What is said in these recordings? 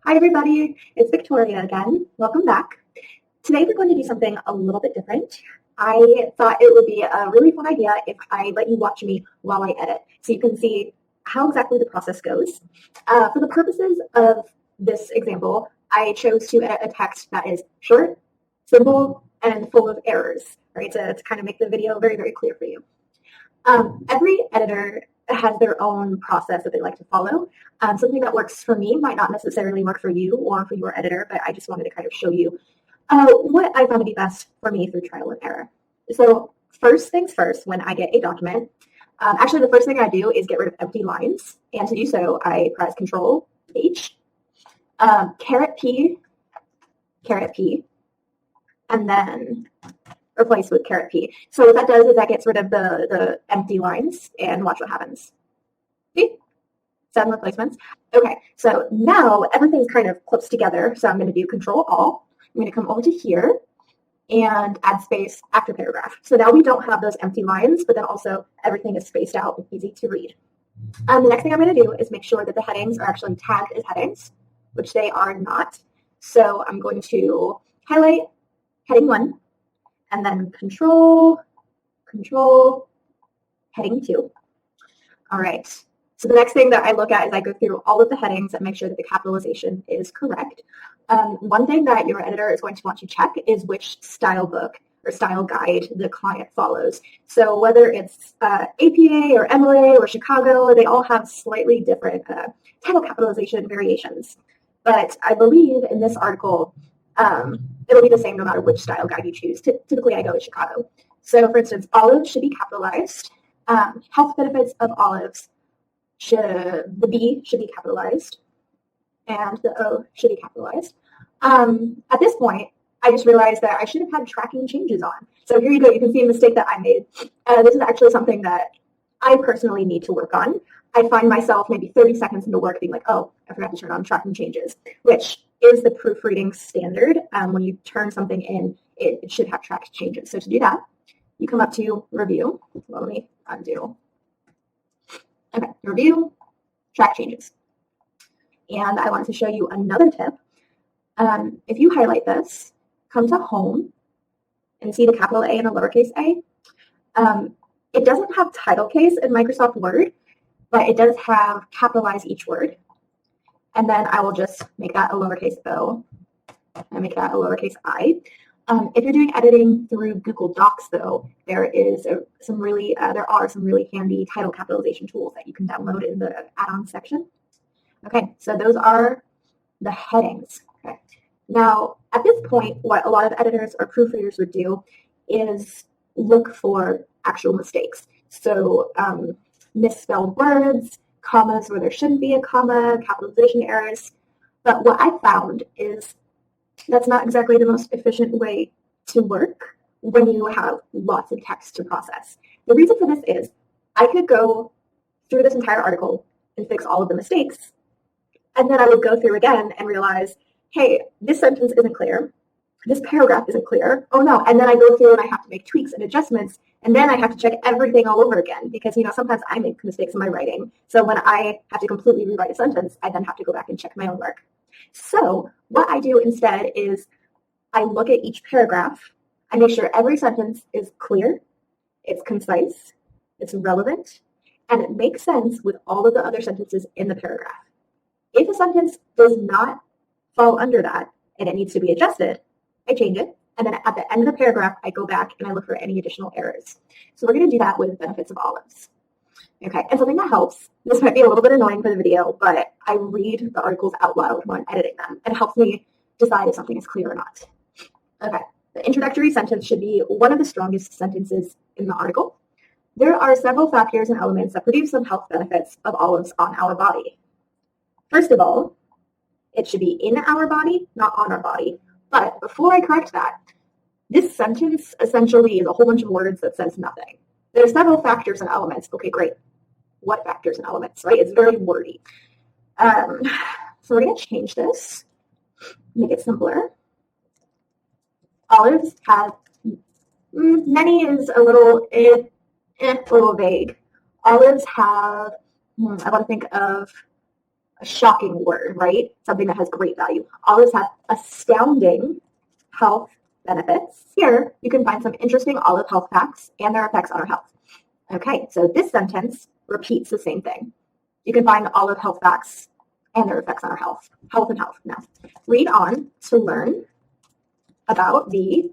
Hi everybody, it's Victoria again. Welcome back. Today we're going to do something a little bit different. I thought it would be a really fun idea if I let you watch me while I edit, so you can see how exactly the process goes. For the purposes of this example, I chose to edit a text that is short, simple, and full of errors, right, to kind of make the video very, very clear for you. Every editor has their own process that they like to follow. Something that works for me might not necessarily work for you or for your editor, but I just wanted to kind of show you what I found to be best for me through trial and error. So first things first, when I get a document, actually the first thing I do is get rid of empty lines. And to do so, I press Control H, caret P, and then replace with caret P. So what that does is that gets rid of the empty lines, and watch what happens. See? 7 replacements. Okay, so now everything's kind of close together. So I'm going to do Control All. I'm going to come over to here and add space after paragraph. So now we don't have those empty lines, but then also everything is spaced out and easy to read. The next thing I'm going to do is make sure that the headings are actually tagged as headings, which they are not. So I'm going to highlight heading 1, and then control, heading 2. All right. So the next thing that I look at is I go through all of the headings and make sure that the capitalization is correct. One thing that your editor is going to want to check is which style book or style guide the client follows. So whether it's APA or MLA or Chicago, they all have slightly different title capitalization variations. But I believe in this article, it'll be the same no matter which style guide you choose. Typically, I go with Chicago. So, for instance, olives should be capitalized. Health benefits of olives, the B should be capitalized, and the O should be capitalized. At this point, I just realized that I should have had tracking changes on. So here you go. You can see a mistake that I made. This is actually something that I personally need to work on. I find myself maybe 30 seconds into work being like, oh, I forgot to turn on tracking changes, which is the proofreading standard. When you turn something in, it should have tracked changes. So to do that, you come up to Review. Well, let me undo. Okay, Review, Track Changes. And I want to show you another tip. If you highlight this, come to Home, and see the capital A and the lowercase a. It doesn't have title case in Microsoft Word, but it does have capitalize each word. And then I will just make that a lowercase o and make that a lowercase I. If you're doing editing through Google Docs, though, there are some really handy title capitalization tools that you can download in the add-on section. Okay, so those are the headings. Okay. Now, at this point, what a lot of editors or proofreaders would do is look for actual mistakes. So misspelled words, commas where there shouldn't be a comma, capitalization errors. But what I found is that's not exactly the most efficient way to work when you have lots of text to process. The reason for this is I could go through this entire article and fix all of the mistakes, and then I would go through again and realize, hey, this sentence isn't clear. This paragraph isn't clear. Oh no. And then I go through and I have to make tweaks and adjustments. And then I have to check everything all over again because, sometimes I make mistakes in my writing. So when I have to completely rewrite a sentence, I then have to go back and check my own work. So what I do instead is I look at each paragraph. I make sure every sentence is clear, it's concise, it's relevant, and it makes sense with all of the other sentences in the paragraph. If a sentence does not fall under that and it needs to be adjusted, I change it, and then at the end of the paragraph, I go back and I look for any additional errors. So we're going to do that with benefits of olives. Okay, and something that helps, this might be a little bit annoying for the video, but I read the articles out loud when I'm editing them, and it helps me decide if something is clear or not. Okay, the introductory sentence should be one of the strongest sentences in the article. There are several factors and elements that produce some health benefits of olives on our body. First of all, it should be in our body, not on our body. But before I correct that, this sentence essentially is a whole bunch of words that says nothing. There are several factors and elements. Okay, great. What factors and elements, right? It's very wordy. So we're going to change this, make it simpler. Olives have, many is a little vague. Olives have, I want to think of a shocking word, right? Something that has great value. Olives have astounding health benefits. Here, you can find some interesting olive health facts and their effects on our health. Okay, so this sentence repeats the same thing. You can find olive health facts and their effects on our health. Health and health. Now, read on to learn about the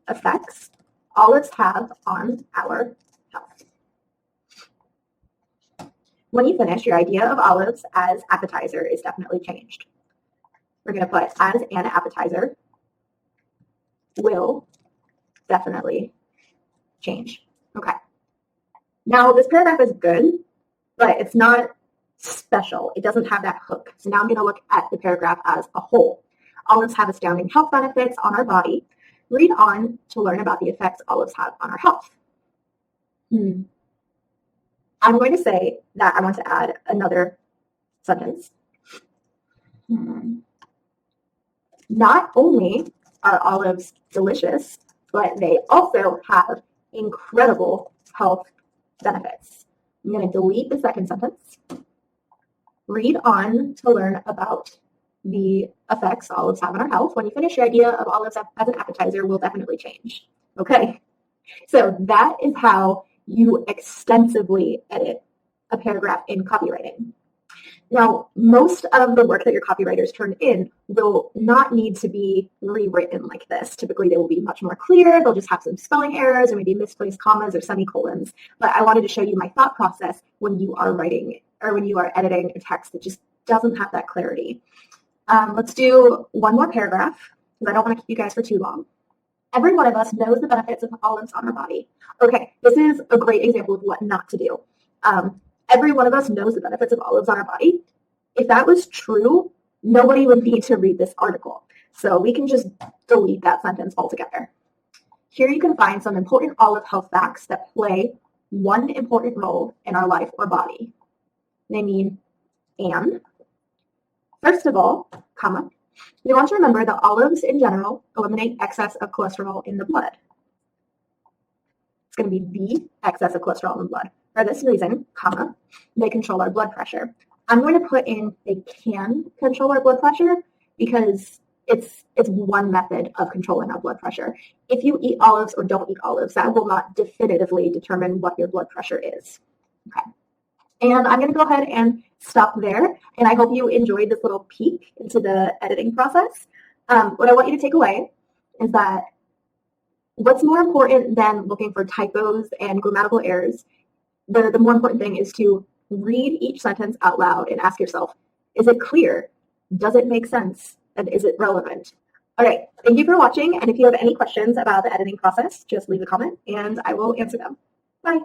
effects olives have on our health. When you finish, your idea of olives as appetizer is definitely changed. We're going to put as an appetizer will definitely change. Okay. Now, this paragraph is good, but it's not special. It doesn't have that hook. So now I'm going to look at the paragraph as a whole. Olives have astounding health benefits on our body. Read on to learn about the effects olives have on our health. I'm going to say that I want to add another sentence. Not only are olives delicious, but they also have incredible health benefits. I'm going to delete the second sentence. Read on to learn about the effects olives have on our health. When you finish, your idea of olives as an appetizer will definitely change. Okay, so that is how you extensively edit a paragraph in copywriting. Now, most of the work that your copywriters turn in will not need to be rewritten like this. Typically, they will be much more clear. They'll just have some spelling errors or maybe misplaced commas or semicolons. But I wanted to show you my thought process when you are writing or when you are editing a text that just doesn't have that clarity. Let's do one more paragraph because I don't want to keep you guys for too long. Every one of us knows the benefits of olives on our body. Okay, this is a great example of what not to do. Every one of us knows the benefits of olives on our body. If that was true, nobody would need to read this article. So we can just delete that sentence altogether. Here you can find some important olive health facts that play one important role in our life or body. They mean and. First of all, comma, we want to remember that olives in general eliminate excess of cholesterol in the blood. It's going to be the excess of cholesterol in the blood. For this reason, comma, they control our blood pressure. I'm going to put in they can control our blood pressure because it's one method of controlling our blood pressure. If you eat olives or don't eat olives, that will not definitively determine what your blood pressure is. Okay. And I'm going to go ahead and stop there. And I hope you enjoyed this little peek into the editing process. What I want you to take away is that what's more important than looking for typos and grammatical errors, the more important thing is to read each sentence out loud and ask yourself, is it clear? Does it make sense? And is it relevant? All right. Thank you for watching. And if you have any questions about the editing process, just leave a comment and I will answer them. Bye.